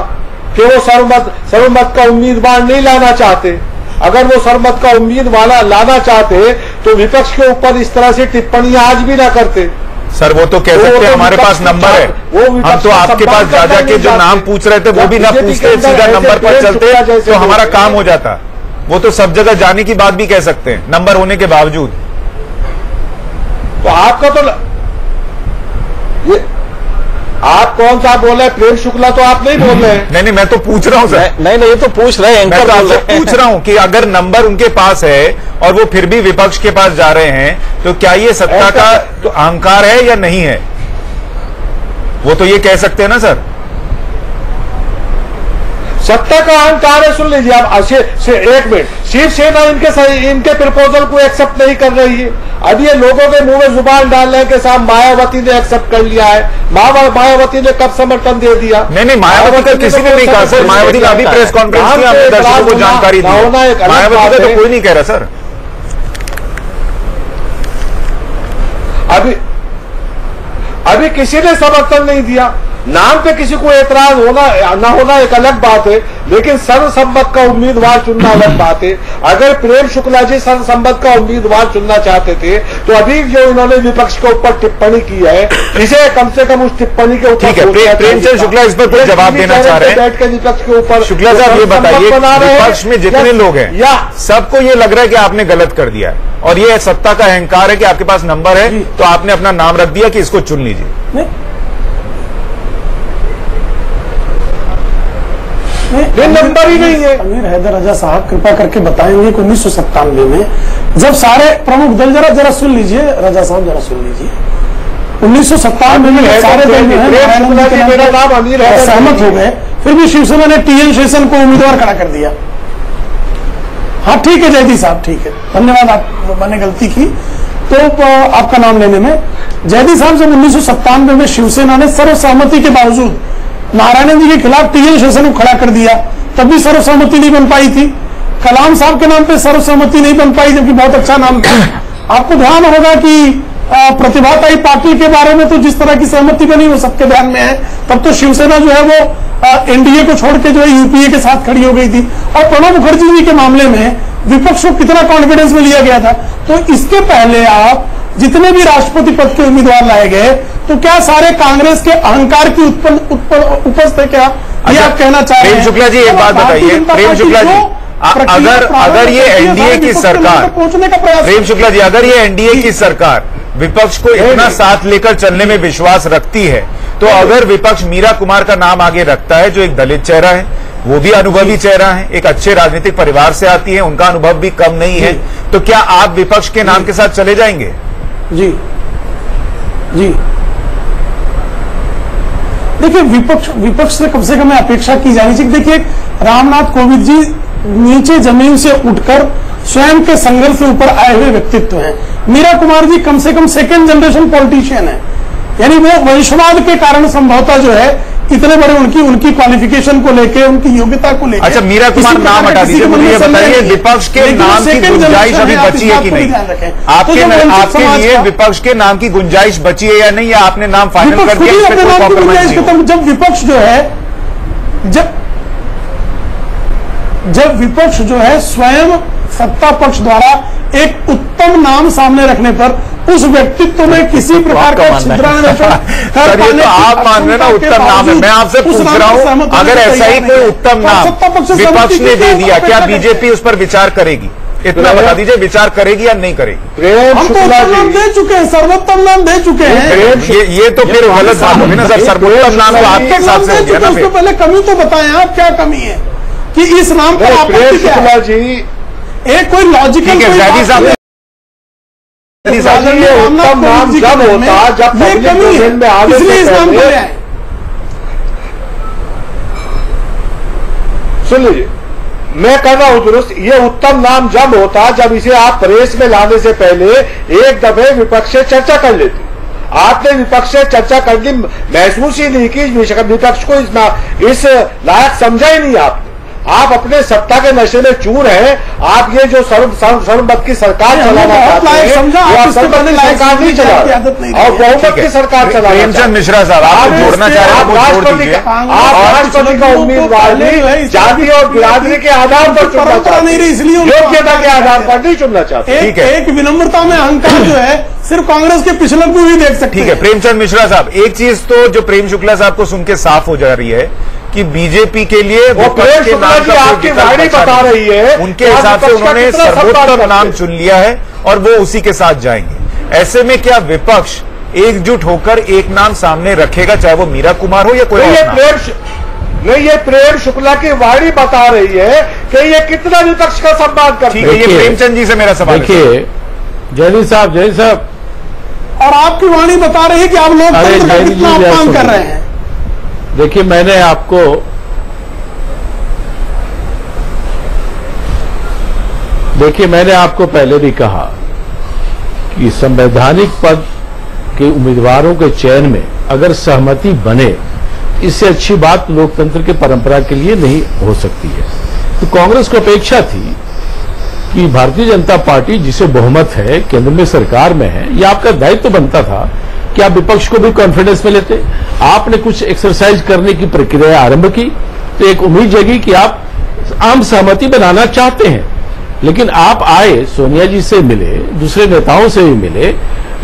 कि वो सर्वमत का उम्मीदवार नहीं लाना चाहते। अगर वो सर्वमत का उम्मीदवार लाना चाहते तो विपक्ष के ऊपर इस तरह से टिप्पणियां आज भी ना करते। सर वो तो कह सकते हैं हमारे पास नंबर है, हम तो आपके पास जा के जो नाम पूछ रहे थे वो भी ना पूछते, सीधा नंबर पर चलते तो हमारा काम हो जाता। वो तो सब जगह जाने की बात भी कह सकते हैं नंबर होने के बावजूद। तो आपका तो ये आप कौन सा बोल रहे हैं? प्रेम शुक्ला तो आप नहीं बोल रहे हैं। नहीं, मैं तो पूछ रहा हूं सर। नहीं, ये तो पूछ रहे हैं, मैं तो आपसे पूछ रहा हूं कि अगर नंबर उनके पास है और वो फिर भी विपक्ष के पास जा रहे हैं तो क्या ये सत्ता का तो अहंकार है या नहीं है? वो तो ये कह सकते हैं ना सर। सत्ता का अहंकार है। सुन लीजिए आप, एक मिनट, शिवसेना इनके प्रपोजल को एक्सेप्ट नहीं कर रही है। अब ये लोगों के मुंह में जुबान डालने के साथ मायावती ने एक्सेप्ट कर लिया है। मायावती ने कब समर्थन दे दिया? नहीं, मायावती का किसी ने नहीं कहा सर। मायावती ने अभी प्रेस कॉन्फ्रेंस की आपने दर्शकों को जानकारी दी। मायावती का तो कोई नहीं कह रहा सर। अभी किसी ने समर्थन नहीं दिया। नाम पे किसी को एतराज होना ना होना एक अलग बात है, लेकिन सर्वसम्मत का उम्मीदवार चुनना अलग बात है। अगर प्रेम शुक्ला जी सर्वसम्मत का उम्मीदवार चुनना चाहते थे तो अभी जो इन्होंने विपक्ष के ऊपर टिप्पणी की है, इसे कम से कम उस टिप्पणी के ऊपर प्रेमचंद शुक्ला इस पर कुछ जवाब देना चाह रहे हैं। बैठ के विपक्ष के ऊपर शुक्ला साहब ये बताइए, विपक्ष में जितने लोग हैं या सबको ये लग रहा है कि आपने गलत कर दिया है और ये सत्ता का अहंकार है कि आपके पास नंबर है तो आपने अपना नाम रख दिया कि इसको चुन लीजिए। नंबर ही नहीं है। अमीर हैदर रजा साहब कृपा करके बताएंगे कि 1997 में जब सारे प्रमुख दल, जरा सुन लीजिए रजा साहब, जरा सुन लीजिए, 1997 में सारे दल सहमत हो गए, फिर भी शिवसेना ने टीएन शेषन को उम्मीदवार खड़ा कर दिया। हाँ ठीक है जयदी साहब, ठीक है, धन्यवाद, आप मैंने गलती की तो आपका नाम लेने में। जयदी साहब जब 1997 में शिवसेना ने सर्वसहमति के बावजूद नारायण जी के खिलाफ टीएन शेषन को खड़ा कर दिया, तब भी सर्वसहमति नहीं बन पाई थी। कलाम साहब के नाम पे सर्वसहमति नहीं बन पाई, जबकि बहुत अच्छा नाम था। आपको ध्यान होगा कि प्रतिभाताई पाटिल के बारे में तो जिस तरह की सहमति बनी वो सबके ध्यान में है। तब तो शिवसेना जो है वो एनडीए को छोड़ के जो है यूपीए के साथ खड़ी हो गई थी। और प्रणब मुखर्जी जी के मामले में विपक्ष को कितना कॉन्फिडेंस में लिया गया था। तो इसके पहले आप जितने भी राष्ट्रपति पद के उम्मीदवार लाए गए तो क्या सारे कांग्रेस के अहंकार की उपज थे क्या? ये आप कहना चाह रहे हैं? प्रेम शुक्ला जी एक बात बताइए, प्रेम शुक्ला जी अगर ये एनडीए की सरकार, प्रेम शुक्ला जी अगर ये एनडीए की सरकार विपक्ष को इतना साथ लेकर चलने में विश्वास रखती है तो अगर विपक्ष मीरा कुमार का नाम आगे रखता है जो एक दलित चेहरा है, वो भी अनुभवी चेहरा है, एक अच्छे राजनीतिक परिवार से आती है, उनका अनुभव भी कम नहीं है, तो क्या आप विपक्ष के नाम के साथ चले जाएंगे? जी देखिए, विपक्ष से कम अपेक्षा की जानी चाहिए। देखिए रामनाथ कोविंद जी नीचे जमीन से उठकर स्वयं के संघर्ष से ऊपर आए हुए व्यक्तित्व हैं। मीरा कुमार जी कम से कम सेकेंड जनरेशन पॉलिटिशियन है, यानी वो वंशवाद के कारण संभवतः जो है इतने बड़े उनकी क्वालिफिकेशन को लेके, उनकी योग्यता को लेके। अच्छा मीरा कुमार नाम हटा दीजिए, मुझे ये बताइए विपक्ष के नाम की गुंजाइश अभी बची है कि नहीं? आपके लिए विपक्ष के नाम की गुंजाइश बची है या नहीं, या आपने नाम फाइनल कर दिया? जब विपक्ष जो है जब विपक्ष जो है स्वयं सत्ता पक्ष द्वारा एक उत्तम नाम सामने रखने पर उस व्यक्तित्व में किसी प्रकार का छिद्रान्वेषण सर, ये तो आप मान रहे ना उत्तम नाम है। मैं आपसे पूछ रहा हूं, अगर ऐसा ही कोई उत्तम नाम विपक्ष ने दे दिया, क्या बीजेपी उस पर विचार करेगी? इतना बता दीजिए, विचार करेगी या नहीं करेगी? हम तो नाम दे चुके हैं, सर्वोत्तम नाम दे चुके हैं। ये तो फिर गलत बात होगी ना सर। सर्वोत्तम नाम तो आपके हिसाब से हो गया ना। उसको पहले कमी तो बताएं आप, क्या कमी है कि इस नाम पर आपत्ति क्या है? एक कोई लॉजिकल ये उत्तम नाम जब होता जब पब्लिक डोमेन में आने से पहले, सुन लीजिए मैं कर रहा हूं दुरुस्त, ये उत्तम नाम जब होता जब इसे आप प्रेस में लाने से पहले एक दफे विपक्ष से चर्चा कर लेते। आपने विपक्ष से चर्चा करनी महसूस ही नहीं की, विपक्ष को इस लायक समझा ही नहीं आपने। आप अपने सत्ता के नशे में चूर हैं। आप ये जो सर्वमत की सरकार चलाना चाहते हैं, सर्वमत की सरकार नहीं चला और बहुमत की सरकार चला। प्रेमचंद मिश्रा साहब, आप जोड़ना चाह रहे हैं, आप राष्ट्रपति का उम्मीदवार भी जाति और बिरादरी के आधार पर चुनना चाहते हैं, इसलिए योग्यता के आधार पर नहीं चुनना चाहते। एक विनम्रता में अहंकार जो है सिर्फ कांग्रेस के पिछलन को भी देख सकते हैं। ठीक है प्रेमचंद मिश्रा साहब, एक चीज तो जो प्रेम शुक्ला साहब को सुन के साफ हो जा रही है कि बीजेपी के लिए वो प्रेम शुक्ला जी आपकी वाणी बता रही है, उनके हिसाब से उन्होंने सर्वोत्तम नाम चुन लिया है और वो उसी के साथ जाएंगे। ऐसे में क्या विपक्ष एकजुट होकर एक नाम सामने रखेगा, चाहे वो मीरा कुमार हो या कोई और? नहीं, ये प्रेम शुक्ला की वाणी बता रही है कि ये कितना विपक्ष का सम्मान करते हैं। ये प्रेमचंद जी से मेरा सवाल है। देखिए जयदीप साहब, और आपकी वाणी बता रही है कि आप लोकतंत्र का कितना अपमान कर रहे हैं। देखिए मैंने आपको पहले भी कहा कि संवैधानिक पद के उम्मीदवारों के चयन में अगर सहमति बने, इससे अच्छी बात लोकतंत्र की परंपरा के लिए नहीं हो सकती है। तो कांग्रेस को अपेक्षा थी कि भारतीय जनता पार्टी जिसे बहुमत है, केंद्र में सरकार में है, यह आपका दायित्व बनता था कि आप विपक्ष को भी कॉन्फिडेंस में लेते। आपने कुछ एक्सरसाइज करने की प्रक्रिया आरंभ की तो एक उम्मीद जगी कि आप आम सहमति बनाना चाहते हैं। लेकिन आप आए, सोनिया जी से मिले, दूसरे नेताओं से भी मिले,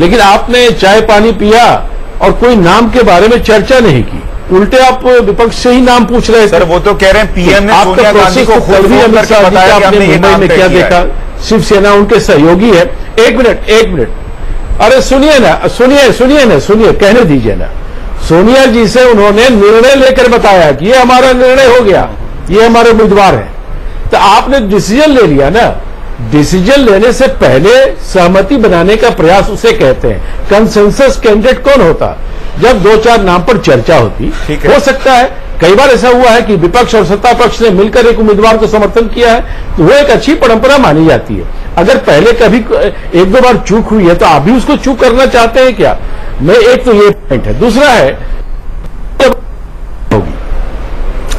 लेकिन आपने चाय पानी पिया और कोई नाम के बारे में चर्चा नहीं की। उल्टे आप विपक्ष से ही नाम पूछ रहे थे। सर वो तो कह रहे हैं पीएम ने सोनिया गांधी को खुद भी अमित शाह जी का आपने मुंबई में क्या देखा, शिवसेना उनके सहयोगी है। एक मिनट, अरे सुनिए ना, कहने दीजिए ना। सोनिया जी से उन्होंने निर्णय लेकर बताया कि ये हमारा निर्णय हो गया, ये हमारे उम्मीदवार है। तो आपने डिसीजन ले लिया ना। डिसीजन लेने से पहले सहमति बनाने का प्रयास उसे कहते हैं। कंसेंसस कैंडिडेट कौन होता? जब 2-4 नाम पर चर्चा होती। हो सकता है कई बार ऐसा हुआ है कि विपक्ष और सत्ता पक्ष ने मिलकर एक उम्मीदवार को समर्थन किया है, तो वो एक अच्छी परंपरा मानी जाती है। अगर पहले कभी 1-2 बार चूक हुई है तो आप भी उसको चूक करना चाहते हैं क्या? मैं एक तो ये पॉइंट है। दूसरा है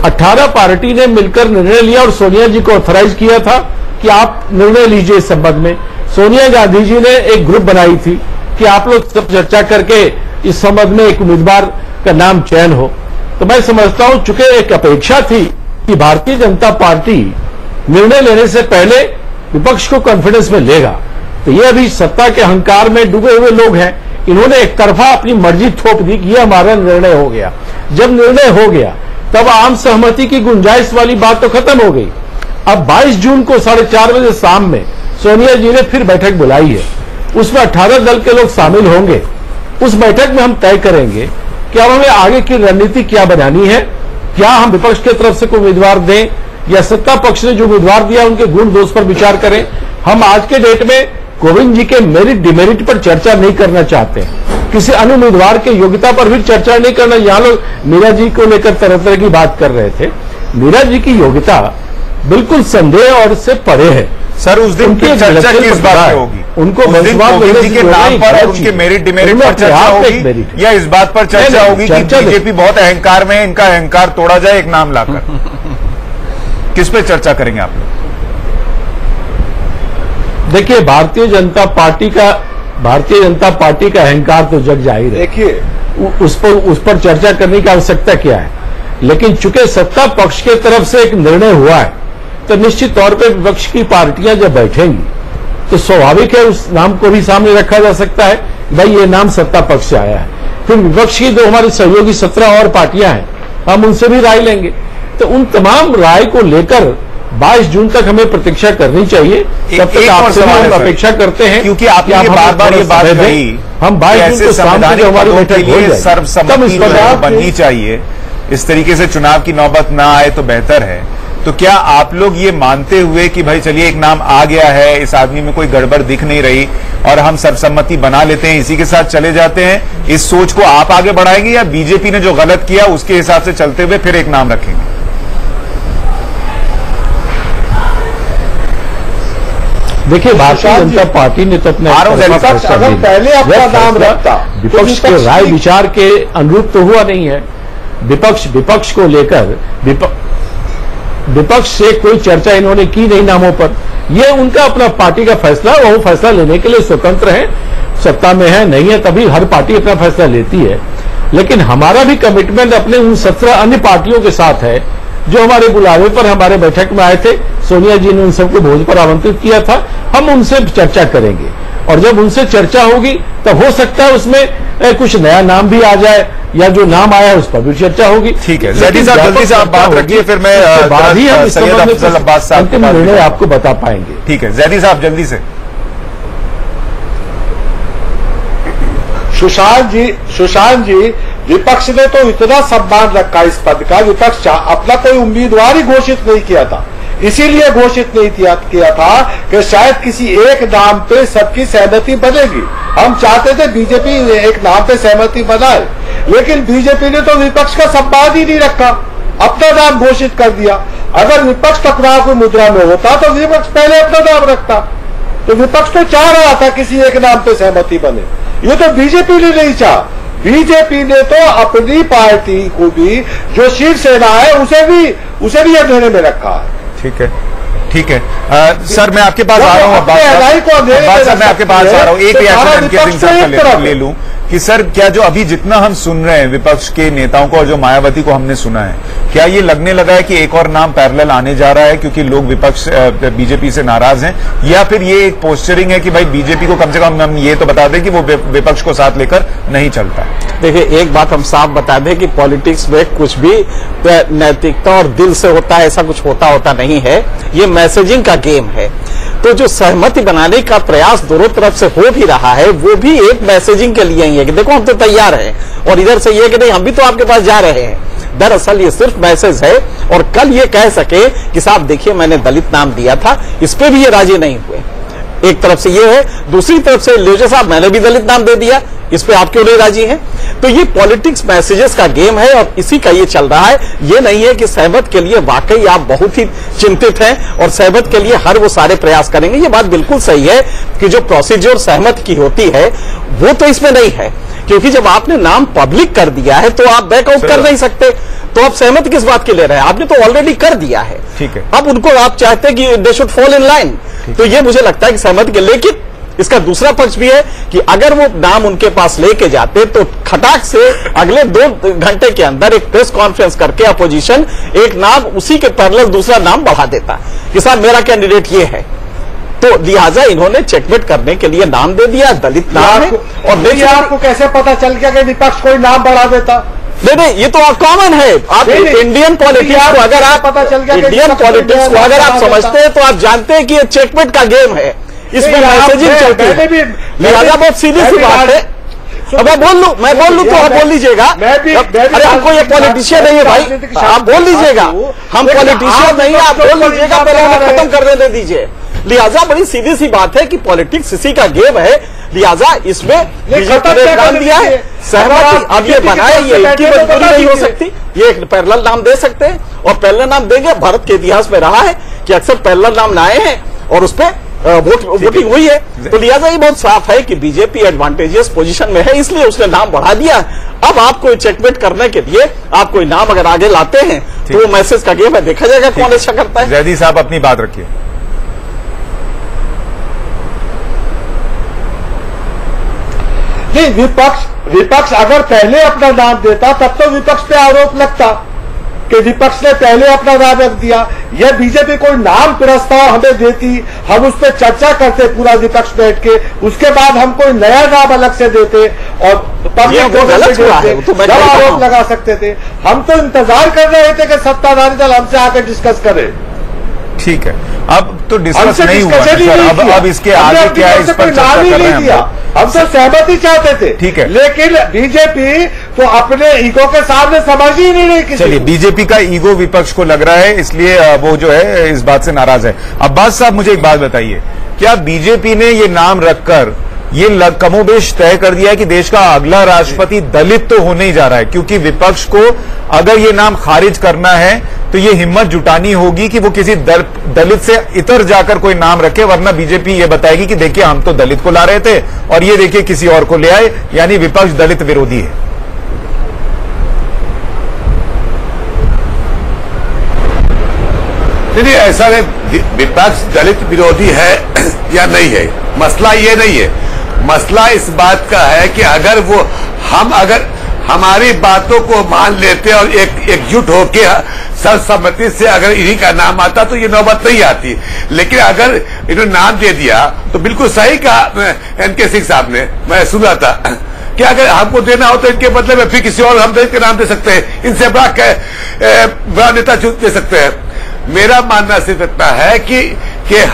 18 पार्टी ने मिलकर निर्णय लिया और सोनिया जी को ऑथराइज किया था कि आप निर्णय लीजिए इस संबंध में। सोनिया गांधी जी ने एक ग्रुप बनाई थी कि आप लोग सब चर्चा करके इस संबंध में एक उम्मीदवार का नाम चयन हो। तो मैं समझता हूं चूंकि एक अपेक्षा थी कि भारतीय जनता पार्टी निर्णय लेने से पहले विपक्ष को कॉन्फिडेंस में लेगा, तो ये अभी सत्ता के अहंकार में डूबे हुए लोग हैं। इन्होंने एक तरफा अपनी मर्जी थोप दी कि यह हमारा निर्णय हो गया। जब निर्णय हो गया तब आम सहमति की गुंजाइश वाली बात तो खत्म हो गई। अब 22 जून को 4:30 बजे शाम में सोनिया जी ने फिर बैठक बुलाई है। उसमें 18 दल के लोग शामिल होंगे। उस बैठक में हम तय करेंगे कि अब हमें आगे की रणनीति क्या बनानी है। क्या हम विपक्ष की तरफ से कोई उम्मीदवार दें या सत्ता पक्ष ने जो उम्मीदवार दिया उनके गुण दोष पर विचार करें। हम आज के डेट में कोविंद जी के मेरिट डिमेरिट पर चर्चा नहीं करना चाहते हैं। किसी अन्य उम्मीदवार के योग्यता पर भी चर्चा नहीं करना। यहां लोग मीरा जी को लेकर तरह तरह की बात कर रहे थे। मीरा जी की योग्यता बिल्कुल संदेह और से परे है। सर उस दिन की चर्चा किस बात पे होगी? उनको कोविंद जी के नाम पर उनके मेरिट डिमेरिट पर चर्चा होगी या इस बात पर चर्चा होगी कि बीजेपी बहुत अहंकार में है, इनका अहंकार तोड़ा जाए एक नाम लाकर? किस पे चर्चा करेंगे आप लोग? देखिए भारतीय जनता पार्टी का अहंकार तो जग जाहिर है। देखिए उस पर चर्चा करने की आवश्यकता क्या है। लेकिन चूंकि सत्ता पक्ष के तरफ से एक निर्णय हुआ है तो निश्चित तौर पे विपक्ष की पार्टियां जब बैठेंगी तो स्वाभाविक है उस नाम को भी सामने रखा जा सकता है, भाई ये नाम सत्ता पक्ष से आया है। फिर विपक्ष की जो हमारे सहयोगी 17 और पार्टियां हैं, हम उनसे भी राय लेंगे। तो उन तमाम राय को लेकर 22 जून तक हमें प्रतीक्षा करनी चाहिए। तब तक आपसे हम अपेक्षा करते हैं, क्योंकि आपने बार-बार ये बात कही, हम 22 जून को शाम को हमारी बैठक हो जाए, सर्वसम्मति बननी चाहिए। इस तरीके से चुनाव की नौबत ना आए तो बेहतर है। तो क्या आप लोग ये मानते हुए कि भाई चलिए एक नाम आ गया है, इस आदमी में कोई गड़बड़ दिख नहीं रही और हम सर्वसम्मति बना लेते हैं, इसी के साथ चले जाते हैं, इस सोच को आप आगे बढ़ाएंगे या बीजेपी ने जो गलत किया उसके हिसाब से चलते हुए फिर एक नाम रखेंगे? देखिए, भारतीय जनता पार्टी ने तो अपने अगर पहले अपना नाम रखता, विपक्ष के राय विचार के अनुरूप तो हुआ नहीं है। विपक्ष को लेकर विपक्ष से कोई चर्चा इन्होंने की नहीं नामों पर। ये उनका अपना पार्टी का फैसला, वो फैसला लेने के लिए स्वतंत्र है, सत्ता में है नहीं है तभी हर पार्टी अपना फैसला लेती है। लेकिन हमारा भी कमिटमेंट अपने उन 17 अन्य पार्टियों के साथ है जो हमारे बुलावे पर हमारे बैठक में आए थे। सोनिया जी ने उन सबको भोज पर आमंत्रित किया था, हम उनसे चर्चा करेंगे और जब उनसे चर्चा होगी तब हो सकता है उसमें कुछ नया नाम भी आ जाए या जो नाम आया उस पर भी चर्चा होगी। ठीक है, जैदी साहब जल्दी से आप बात रखिए, फिर मैं बाद ही हम इस अंतिम निर्णय आपको बता पाएंगे। ठीक है, जैदी साहब जल्दी से। सुशांत जी, विपक्ष ने तो इतना सम्मान रखा इस पद का, विपक्ष अपना कोई उम्मीदवार ही घोषित नहीं किया था। इसीलिए घोषित नहीं किया था कि शायद किसी एक नाम पे सबकी सहमति बनेगी। हम चाहते थे बीजेपी एक नाम पे सहमति बनाए, लेकिन बीजेपी ने तो विपक्ष का सम्मान ही नहीं रखा, अपना नाम घोषित कर दिया। अगर विपक्ष टकराव की मुद्रा में होता तो विपक्ष पहले अपना नाम रखता। तो विपक्ष तो चाह रहा था किसी एक नाम पे सहमति बने, ये तो बीजेपी ने नहीं चाहा। बीजेपी ने तो अपनी पार्टी को भी जो शिवसेना है उसे भी अंधेरे में रखा है। ठीक है, ठीक है। सर मैं आपके पास आ रहा हूँ, सर मैं आपके पास आ रहा हूँ, एक रिएक्शन इनके सिंह साहब का ले लूं कि सर क्या जो अभी जितना हम सुन रहे हैं विपक्ष के नेताओं को और जो मायावती को हमने सुना है, क्या ये लगने लगा है कि एक और नाम पैरेलल आने जा रहा है क्योंकि लोग विपक्ष बीजेपी से नाराज हैं, या फिर ये एक पोस्चरिंग है कि भाई बीजेपी को कम से कम हम ये तो बता दें कि वो विपक्ष को साथ लेकर नहीं चलता? देखिए, एक बात हम साफ बता दें कि पॉलिटिक्स में कुछ भी नैतिकता और दिल से होता है ऐसा कुछ होता नहीं है, ये मैसेजिंग का गेम है। तो जो सहमति बनाने का प्रयास दोनों तरफ से हो भी रहा है वो भी एक मैसेजिंग के लिए ही है कि देखो हम तो तैयार हैं, और इधर से ये कि नहीं हम भी तो आपके पास जा रहे हैं। दरअसल ये सिर्फ मैसेज है, और कल ये कह सके कि साहब देखिए मैंने दलित नाम दिया था, इस पे भी ये राजी नहीं हुए। एक तरफ से ये है, दूसरी तरफ से लोजे साहब मैंने भी दलित नाम दे दिया, इस पे आप क्यों नहीं राजी हैं? तो ये पॉलिटिक्स मैसेजेस का गेम है और इसी का ये चल रहा है। ये नहीं है कि सहमत के लिए वाकई आप बहुत ही चिंतित हैं और सहमत के लिए हर वो सारे प्रयास करेंगे। ये बात बिल्कुल सही है कि जो प्रोसीजर सहमत की होती है वो तो इसमें नहीं है, क्योंकि जब आपने नाम पब्लिक कर दिया है तो आप बैकआउट कर नहीं सकते। तो आप सहमत किस बात के ले रहे हैं? आपने तो ऑलरेडी कर दिया है। ठीक है, अब उनको आप चाहते हैं कि they should fall in line. तो ये मुझे लगता है कि सहमत के, लेकिन इसका दूसरा पक्ष भी है कि अगर वो नाम उनके पास लेके जाते तो खटाक से अगले 2 घंटे के अंदर एक प्रेस कॉन्फ्रेंस करके अपोजिशन एक नाम उसी के पैरेलल दूसरा नाम बढ़ा देता कि साहब मेरा कैंडिडेट ये है। तो लिहाजा इन्होंने चेकमेट करने के लिए नाम दे दिया, दलित नाम है। और देखिए आपको कैसे पता चल गया कि विपक्ष कोई नाम बढ़ा देता? नहीं, ये तो कॉमन है। आप इंडियन पॉलिटिक्स को अगर आप पता चल गया, इंडियन पॉलिटिक्स को अगर आप समझते हैं तो आप जानते हैं कि ये चेकमेट का गेम है, इसमें मैसेजिंग चलती है। लिहाजा बहुत सीधी सी बात है। अब मैं बोल लूं तो आप बोल लीजिएगा। अरे हमको ये पॉलिटिशियन नहीं है भाई, आप बोल लीजिएगा। हम पॉलिटिशियन नहीं है, आप बोल लीजिएगा, पहले हमें खत्म करने दे दीजिए। लिहाजा बड़ी सीधी सी बात है कि पॉलिटिक्स इसी का गेम है। लिहाजा इसमें बीजेपी ने नाम दिया है, सहमति अब ये बनाए, ये इनकी मजबूरी नहीं हो सकती, ये एक पैरेलल नाम दे सकते हैं और पैरेलल नाम देंगे। भारत के इतिहास में रहा है कि अक्सर पैरेलल नाम लाए हैं और उस पर वोटिंग हुई है। तो लिहाजा ये बहुत साफ है कि बीजेपी एडवांटेजियस पोजीशन में है, इसलिए उसने नाम बढ़ा दिया। अब आपको चेकमेट करने के लिए आप कोई नाम अगर आगे लाते हैं तो वो मैसेज का गेम है, देखा जाएगा कौन अच्छा करता है। जैदी साहब अपनी बात रखिए। नहीं, विपक्ष अगर पहले अपना नाम देता तब तो विपक्ष पे आरोप लगता कि विपक्ष ने पहले अपना नाम रख दिया। यह बीजेपी कोई नाम प्रस्ताव हमें देती, हम उस पर चर्चा करते पूरा विपक्ष बैठ के, उसके बाद हम कोई नया नाम अलग से देते और पब्लिक जब आरोप लगा सकते थे। हम तो इंतजार कर रहे थे कि सत्ताधारी दल हमसे आकर डिस्कस करे। ठीक है, अब तो डिस्कस नहीं हुआ सर, अब इसके आगे क्या है इस पर चर्चा कर रहे हैं हम तो सहमति चाहते थे। ठीक है, लेकिन बीजेपी तो अपने ईगो के सामने समझ ही नहीं रही किसी। चलिए, बीजेपी का ईगो विपक्ष को लग रहा है, इसलिए वो जो है इस बात से नाराज है। अब्बास साहब, मुझे एक बात बताइए, क्या बीजेपी ने ये नाम रखकर ये कमोबेश तय कर दिया है कि देश का अगला राष्ट्रपति दलित तो होने ही जा रहा है? क्योंकि विपक्ष को अगर ये नाम खारिज करना है तो ये हिम्मत जुटानी होगी कि वो किसी दलित से इतर जाकर कोई नाम रखे, वरना बीजेपी ये बताएगी कि देखिए हम तो दलित को ला रहे थे और ये देखिए किसी और को ले आए, यानी विपक्ष दलित विरोधी है। नहीं, ऐसा नहीं, विपक्ष दलित विरोधी है या नहीं है, मसला ये नहीं है। मसला इस बात का है कि अगर वो अगर हमारी बातों को मान लेते और एकजुट होके सर्वसम्मति से अगर इन्हीं का नाम आता तो ये नौबत नहीं आती। लेकिन अगर इन्होंने नाम दे दिया तो बिल्कुल सही कहा एनके सिंह साहब ने, मैं सुन रहा था कि अगर हमको देना हो तो इनके बदले में फिर किसी और हम दलित के नाम दे सकते हैं, इनसे बड़ा नेता दे सकते हैं। मेरा मानना सिर्फ इतना है कि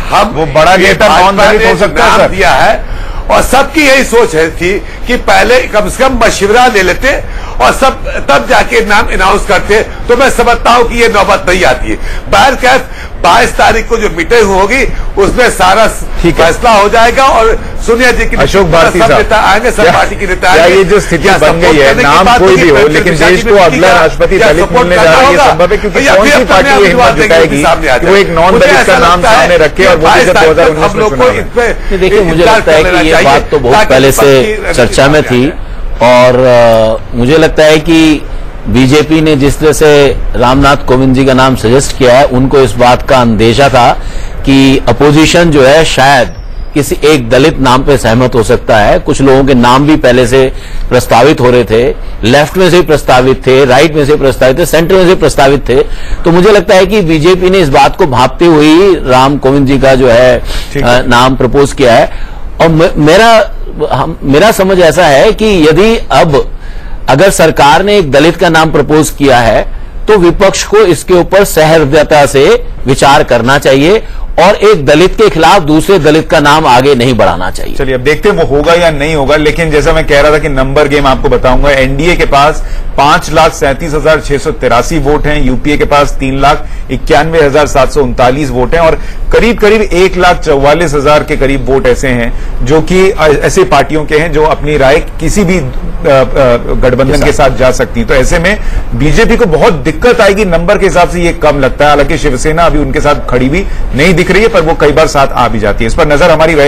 हम वो बड़ा नेता नॉन दलित हो सकता है, दिया है और सबकी यही सोच है थी कि पहले कम से कम मशवरा ले लेते और सब तब जाके नाम अनाउंस करते, तो मैं समझता हूं कि ये नौबत नहीं आती है। बहरकैफ 22 तारीख को जो मीटिंग होगी उसमें सारा फैसला हो जाएगा और सोनिया जी की अशोक भारती सब नेता आएंगे, सब पार्टी की नेता आएंगे। ये जो स्थिति बन गई है, नाम कोई भी हो लेकिन देश को अगला राष्ट्रपति दलित मिलने जा रहा है, ये संभव है क्योंकि कौन सी पार्टी ये हिम्मत जुटाएगी कि वो एक नॉन दलित का नाम सामने रखे और वो भी जब 2019 में चुनाव है। देखिए, मुझे लगता है कि ये बात तो बहुत पहले से चर्चा में थी और मुझे लगता है कि बीजेपी ने जिस तरह से रामनाथ कोविंद जी का नाम सजेस्ट किया है, उनको इस बात का अंदेशा था कि अपोजिशन जो है शायद किसी एक दलित नाम पे सहमत हो सकता है। कुछ लोगों के नाम भी पहले से प्रस्तावित हो रहे थे, लेफ्ट में से भी प्रस्तावित थे, राइट में से प्रस्तावित थे, सेंटर में से प्रस्तावित थे। तो मुझे लगता है कि बीजेपी ने इस बात को भांपते हुए राम कोविंद जी का जो है नाम प्रपोज किया है। और मेरा समझ ऐसा है कि यदि अगर सरकार ने एक दलित का नाम प्रपोज किया है तो विपक्ष को इसके ऊपर सहृदयता से विचार करना चाहिए और एक दलित के खिलाफ दूसरे दलित का नाम आगे नहीं बढ़ाना चाहिए। चलिए, अब देखते हैं वो होगा या नहीं होगा। लेकिन जैसा मैं कह रहा था कि नंबर गेम आपको बताऊंगा, एनडीए के पास 5,37,683 वोट हैं, यूपीए के पास 3,91,739 वोट हैं और करीब करीब 1,44,000 के करीब वोट ऐसे हैं जो कि ऐसे पार्टियों के हैं जो अपनी राय किसी भी गठबंधन के साथ जा सकती है। तो ऐसे में बीजेपी को बहुत दिक्कत आएगी, नंबर के हिसाब से ये कम लगता है। हालांकि शिवसेना अभी उनके साथ खड़ी भी नहीं दिख रही है, पर वो कई बार साथ आ भी जाती है। इस पर नजर हमारी रहेगी।